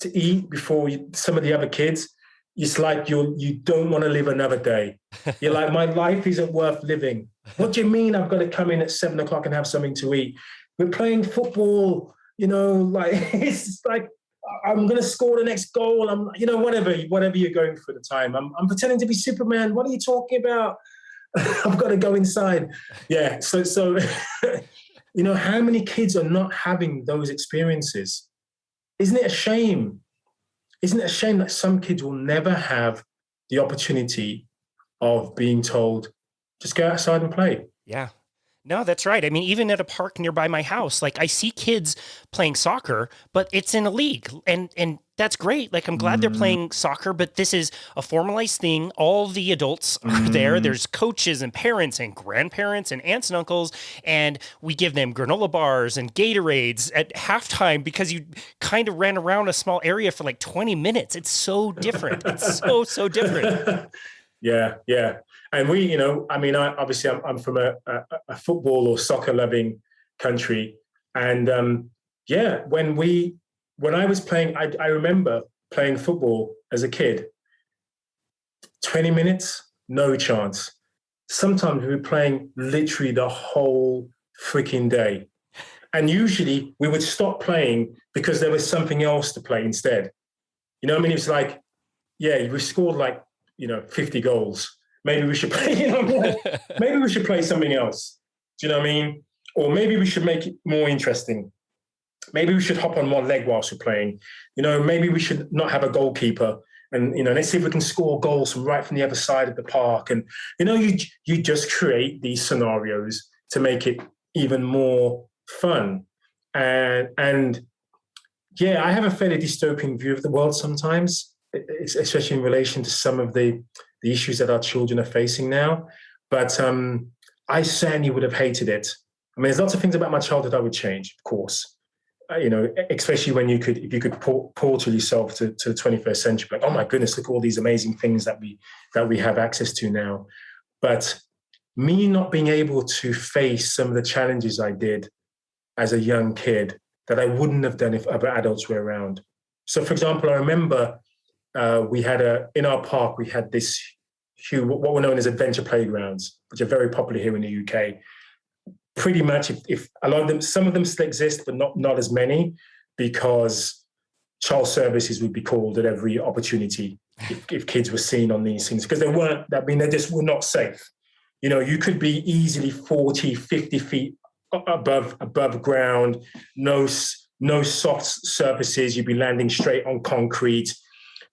to eat before some of the other kids, it's like you don't want to live another day. You're like, my life isn't worth living. What do you mean I've got to come in at 7:00 and have something to eat? We're playing football, it's like, I'm going to score the next goal. I'm, whatever you're going for at the time. I'm pretending to be Superman. What are you talking about? I've got to go inside. Yeah. So, how many kids are not having those experiences? Isn't it a shame? Isn't it a shame that some kids will never have the opportunity of being told, just go outside and play? Yeah. No, that's right. I mean, even at a park nearby my house, like I see kids playing soccer, but it's in a league, and that's great. Like, I'm glad they're playing soccer, but this is a formalized thing. All the adults are there. There's coaches and parents and grandparents and aunts and uncles, and we give them granola bars and Gatorades at halftime because you kind of ran around a small area for like 20 minutes. It's so different. It's so different. Yeah. And we, I'm from a football or soccer loving country. And when I was playing, I remember playing football as a kid, 20 minutes, no chance. Sometimes we were playing literally the whole freaking day. And usually we would stop playing because there was something else to play instead. It was like, yeah, we scored like, 50 goals. Maybe we should play, maybe we should play something else. Do you know what I mean? Or maybe we should make it more interesting. Maybe we should hop on one leg whilst we're playing. Maybe we should not have a goalkeeper. And, let's see if we can score goals from the other side of the park. And, you just create these scenarios to make it even more fun. And yeah, I have a fairly dystopian view of the world sometimes, especially in relation to some of the issues that our children are facing now. But I certainly would have hated it. I mean, there's lots of things about my childhood I would change, of course. Especially if you could portal yourself to the 21st century, like, oh my goodness, look at all these amazing things that we have access to now. But me not being able to face some of the challenges I did as a young kid that I wouldn't have done if other adults were around. So, for example, I remember in our park, we had this what were known as adventure playgrounds, which are very popular here in the UK. Pretty much, if a lot of them, some of them still exist, but not as many, because child services would be called at every opportunity if kids were seen on these things, because they just were not safe. You could be easily 40, 50 feet above ground, no soft surfaces. You'd be landing straight on concrete.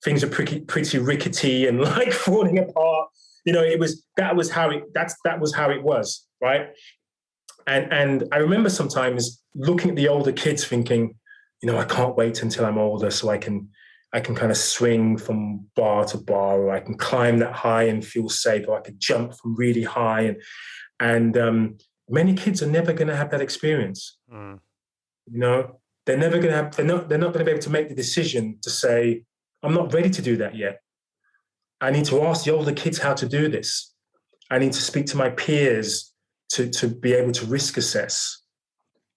Things are pretty rickety and like falling apart. That was how it was. right? And I remember sometimes looking at the older kids thinking, I can't wait until I'm older so I can kind of swing from bar to bar, or I can climb that high and feel safe, or I could jump from really high. And many kids are never going to have that experience. They're never going to have, they're not going to be able to make the decision to say, I'm not ready to do that yet. I need to ask the older kids how to do this. I need to speak to my peers to be able to risk assess.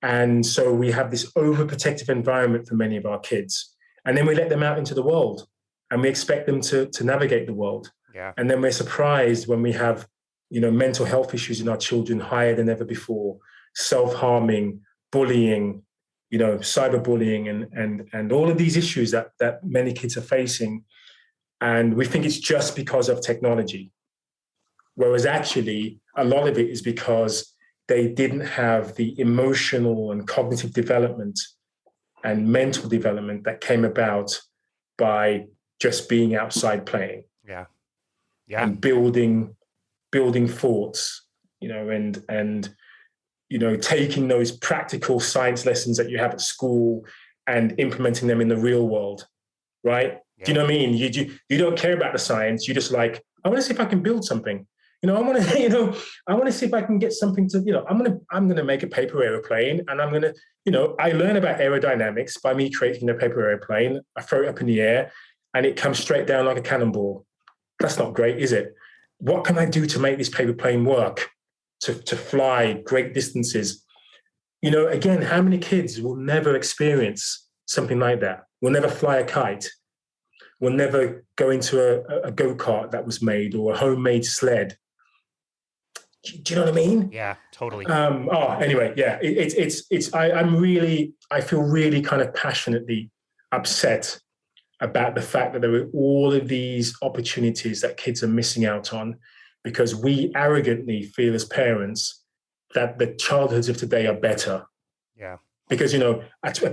And so we have this overprotective environment for many of our kids. And then we let them out into the world and we expect them to navigate the world. Yeah. And then we're surprised when we have, mental health issues in our children higher than ever before, self-harming, bullying, cyberbullying, and all of these issues that many kids are facing. And we think it's just because of technology. Whereas actually, a lot of it is because they didn't have the emotional and cognitive development and mental development that came about by just being outside playing. Yeah. And building thoughts, and taking those practical science lessons that you have at school and implementing them in the real world, right? Yeah. Do you know what I mean? You don't care about the science. You're just like, I want to see if I can build something. I want to see if I can get something to, I'm going to make a paper airplane, and I'm going to, I learn about aerodynamics by me creating a paper airplane. I throw it up in the air and it comes straight down like a cannonball. That's not great, is it? What can I do to make this paper plane work, to fly great distances? Again, how many kids will never experience something like that? Will never fly a kite, will never go into a go-kart that was made, or a homemade sled. Do you know what I mean? Yeah, totally. Anyway, yeah, I feel really kind of passionately upset about the fact that there are all of these opportunities that kids are missing out on because we arrogantly feel as parents that the childhoods of today are better. Yeah. Because, a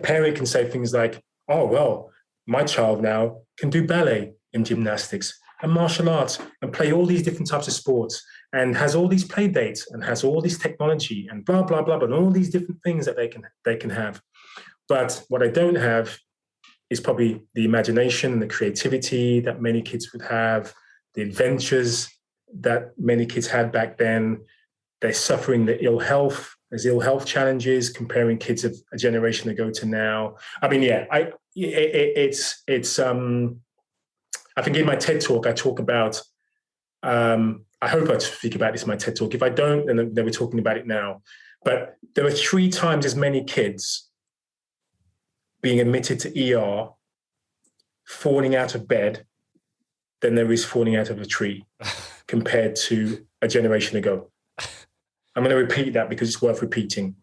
parent can say things like, oh, well, my child now can do ballet and gymnastics and martial arts and play all these different types of sports and has all these play dates and has all this technology and blah, blah, blah, and all these different things that they can have. But what I don't have is probably the imagination and the creativity that many kids would have, the adventures that many kids had back then. They're suffering the ill health. There's ill health challenges comparing kids of a generation ago to now. I mean, yeah, I think in my TED talk, I talk about, I hope I speak about this in my TED talk. If I don't, then we're talking about it now. But there are 3 times as many kids being admitted to ER, falling out of bed, than there is falling out of a tree compared to a generation ago. I'm going to repeat that because it's worth repeating.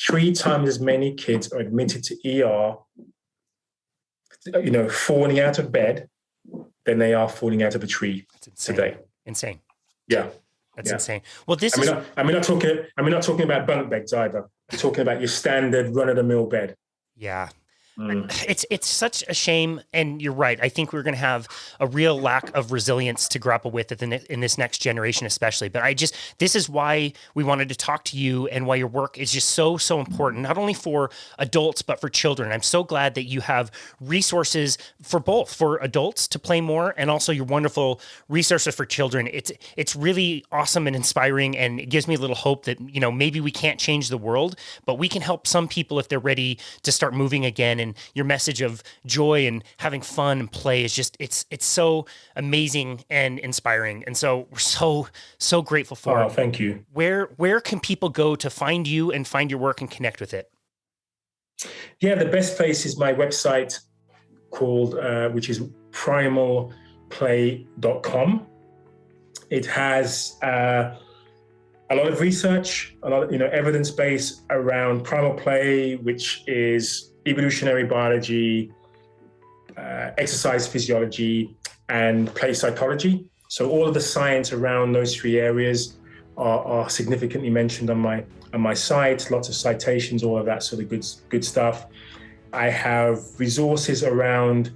3 times as many kids are admitted to ER, falling out of bed, than they are falling out of a tree today. Insane. Yeah. That's insane. Well, I'm not talking about bunk beds either. I'm talking about your standard run-of-the-mill bed. Yeah. It's such a shame, and you're right. I think we're going to have a real lack of resilience to grapple with in this next generation, especially. But this is why we wanted to talk to you, and why your work is just so important, not only for adults but for children. I'm so glad that you have resources for both, for adults to play more, and also your wonderful resources for children. It's really awesome and inspiring, and it gives me a little hope that maybe we can't change the world, but we can help some people if they're ready to start moving again. And your message of joy and having fun and play is just, it's so amazing and inspiring. And so we're so grateful for it. Oh, thank you. Where can people go to find you and find your work and connect with it? Yeah, the best place is my website called, which is primalplay.com. It has a lot of research, a lot of evidence base around primal play, which is evolutionary biology, exercise physiology, and play psychology. So all of the science around those 3 areas are significantly mentioned on my site. Lots of citations, all of that sort of good stuff. I have resources around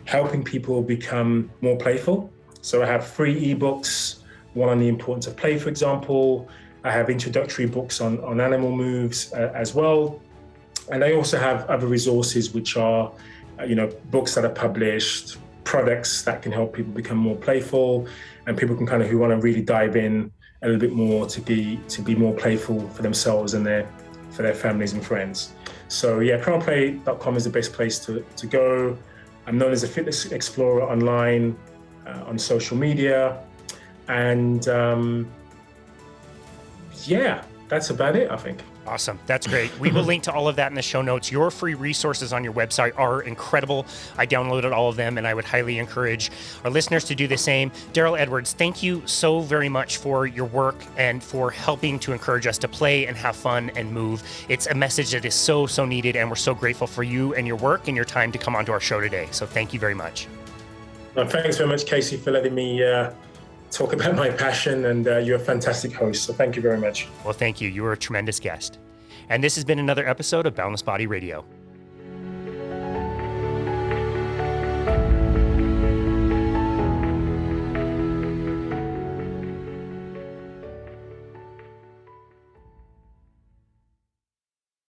helping people become more playful. So I have free ebooks, one on the importance of play, for example, I have introductory books on animal moves as well. And I also have other resources, which are, books that are published, products that can help people become more playful, and people can who want to really dive in a little bit more to be more playful for themselves and for their families and friends. So yeah, primalplay.com is the best place to go. I'm known as a fitness explorer online, on social media, and yeah, that's about it, I think. Awesome. That's great. We will link to all of that in the show notes. Your free resources on your website are incredible. I downloaded all of them, and I would highly encourage our listeners to do the same. Darryl Edwards, thank you so very much for your work and for helping to encourage us to play and have fun and move. It's a message that is so, so needed, and we're so grateful for you and your work and your time to come onto our show today. So thank you very much. Well, thanks very much, Casey, for letting me talk about my passion, and you're a fantastic host, so thank you very much. Well, thank you. You were a tremendous guest. And this has been another episode of Boundless Body Radio.